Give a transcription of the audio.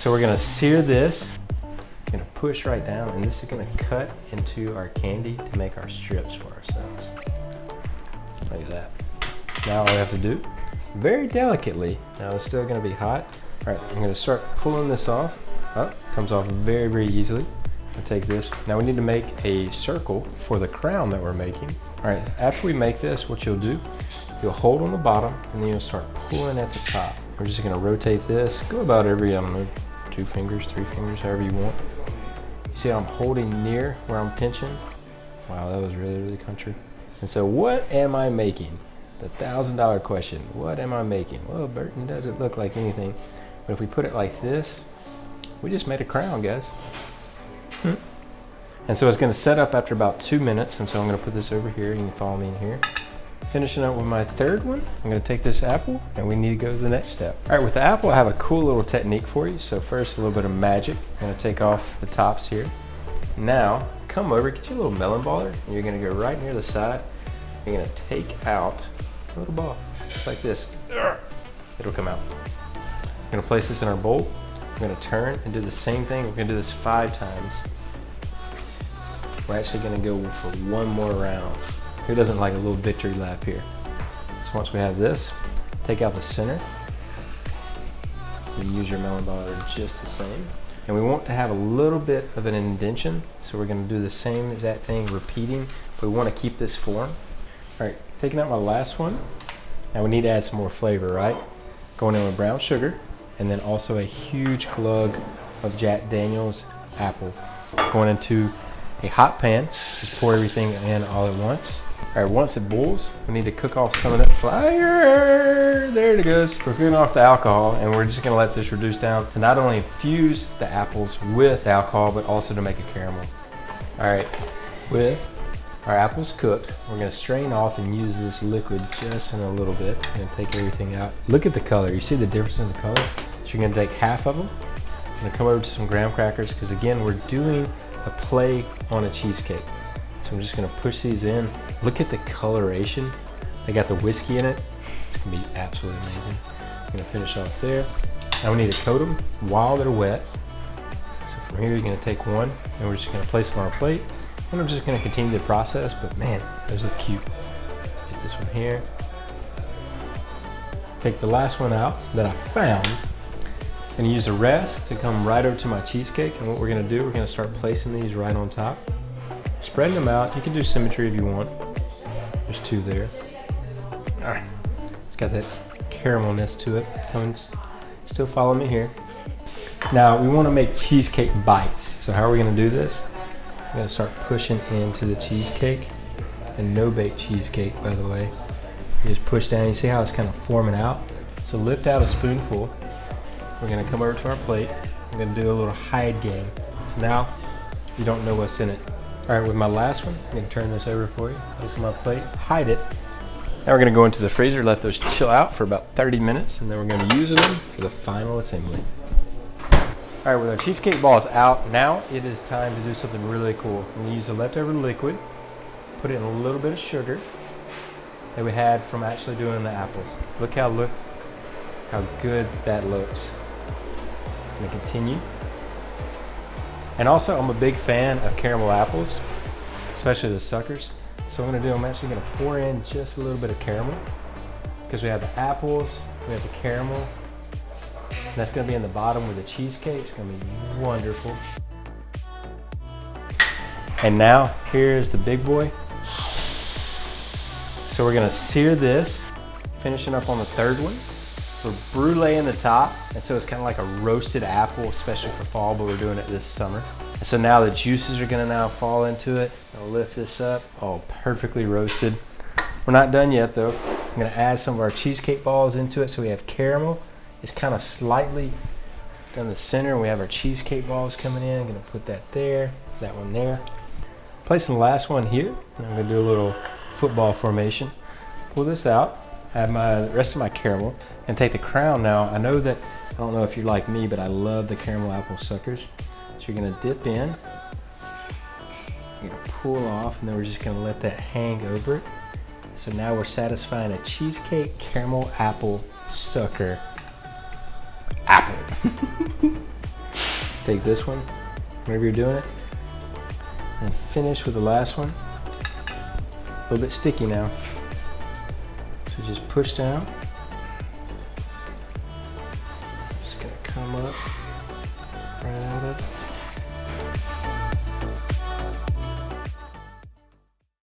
So we're gonna sear this, gonna push right down, and this is gonna cut into our candy to make our strips for ourselves. Look at that. Now all we have to do, very delicately, now it's still gonna be hot. All right, I'm gonna start pulling this off. Oh, comes off very, very easily. I'll take this. Now we need to make a circle for the crown that we're making. All right, after we make this, what you'll do, you'll hold on the bottom and then you'll start pulling at the top. We're just gonna rotate this, go about every, I don't know, 2 fingers, 3 fingers, however you want. You see how I'm holding near where I'm pinching? Wow, that was really, really country. And so what am I making? The $1,000 question, what am I making? Well, Burton doesn't look like anything, but if we put it like this, we just made a crown, guys. And so it's gonna set up after about 2 minutes, and so I'm gonna put this over here. You can follow me in here. Finishing up with my third one, I'm gonna take this apple, and we need to go to the next step. All right, with the apple, I have a cool little technique for you. So first, a little bit of magic. I'm gonna take off the tops here. Now, come over, get your little melon baller, and you're gonna go right near the side. You're gonna take out a little ball, just like this. It'll come out. I'm gonna place this in our bowl. We're gonna turn and do the same thing. We're gonna do this 5 times. We're actually gonna go for 1 more round. Who doesn't like a little victory lap here? So once we have this, take out the center. You use your melon baller just the same. And we want to have a little bit of an indentation. So we're gonna do the same exact thing, repeating. But we wanna keep this form. All right, taking out my last one. Now we need to add some more flavor, right? Going in with brown sugar, and then also a huge glug of Jack Daniel's apple. Going into a hot pan, just pour everything in all at once. All right, once it boils, we need to cook off some of that fire. There it goes. We're cooking off the alcohol, and we're just gonna let this reduce down to not only infuse the apples with alcohol, but also to make a caramel. All right, with our apples cooked, we're gonna strain off and use this liquid just in a little bit. I'm gonna take everything out. Look at the color. You see the difference in the color? So you're gonna take half of them. I'm gonna come over to some graham crackers, because again, we're doing a play on a cheesecake. So I'm just gonna push these in. Look at the coloration. They got the whiskey in it. It's gonna be absolutely amazing. I'm gonna finish off there. Now we need to coat them while they're wet. So from here, you're gonna take one, and we're just gonna place them on our plate. And I'm just gonna continue the process, but man, those look cute. Get this one here. Take the last one out that I found, and use the rest to come right over to my cheesecake. And what we're gonna do, we're gonna start placing these right on top. Spreading them out. You can do symmetry if you want. There's 2 there. All right, it's got that caramelness to it. Still follow me here. Now we wanna make cheesecake bites. So how are we gonna do this? I'm gonna start pushing into the cheesecake, and no bake cheesecake, by the way. You just push down, you see how it's kind of forming out? So lift out a spoonful. We're gonna come over to our plate. I'm gonna do a little hide game. So now you don't know what's in it. All right, with my last one, I'm gonna turn this over for you. Place on my plate, hide it. Now we're gonna go into the freezer, let those chill out for about 30 minutes, and then we're gonna use them for the final assembly. All right, with our cheesecake balls out, now it is time to do something really cool. I'm gonna use the leftover liquid, put it in a little bit of sugar that we had from actually doing the apples. Look how good that looks. I'm gonna continue. And also, I'm a big fan of caramel apples, especially the suckers. So what I'm gonna do, I'm actually gonna pour in just a little bit of caramel, because we have the apples, we have the caramel. And that's gonna be in the bottom with the cheesecake. It's gonna be wonderful. And now, here's the big boy. So we're gonna sear this, finishing up on the third one. We're bruleeing the top, and so it's kind of like a roasted apple, especially for fall, but we're doing it this summer. And so now the juices are gonna now fall into it. I'll lift this up, all perfectly roasted. We're not done yet though. I'm gonna add some of our cheesecake balls into it, so we have caramel. It's kind of slightly down the center. We have our cheesecake balls coming in. I'm gonna put that there, that one there. Placing the last one here, and I'm gonna do a little football formation. Pull this out, add the rest of my caramel, and take the crown now. I know that, I don't know if you're like me, but I love the caramel apple suckers. So you're gonna dip in, you're gonna pull off, and then we're just gonna let that hang over it. So now we're satisfying a cheesecake caramel apple sucker apple. take this one, whenever you're doing it, and finish with the last one. A little bit sticky now. So just push down. Just gonna come up.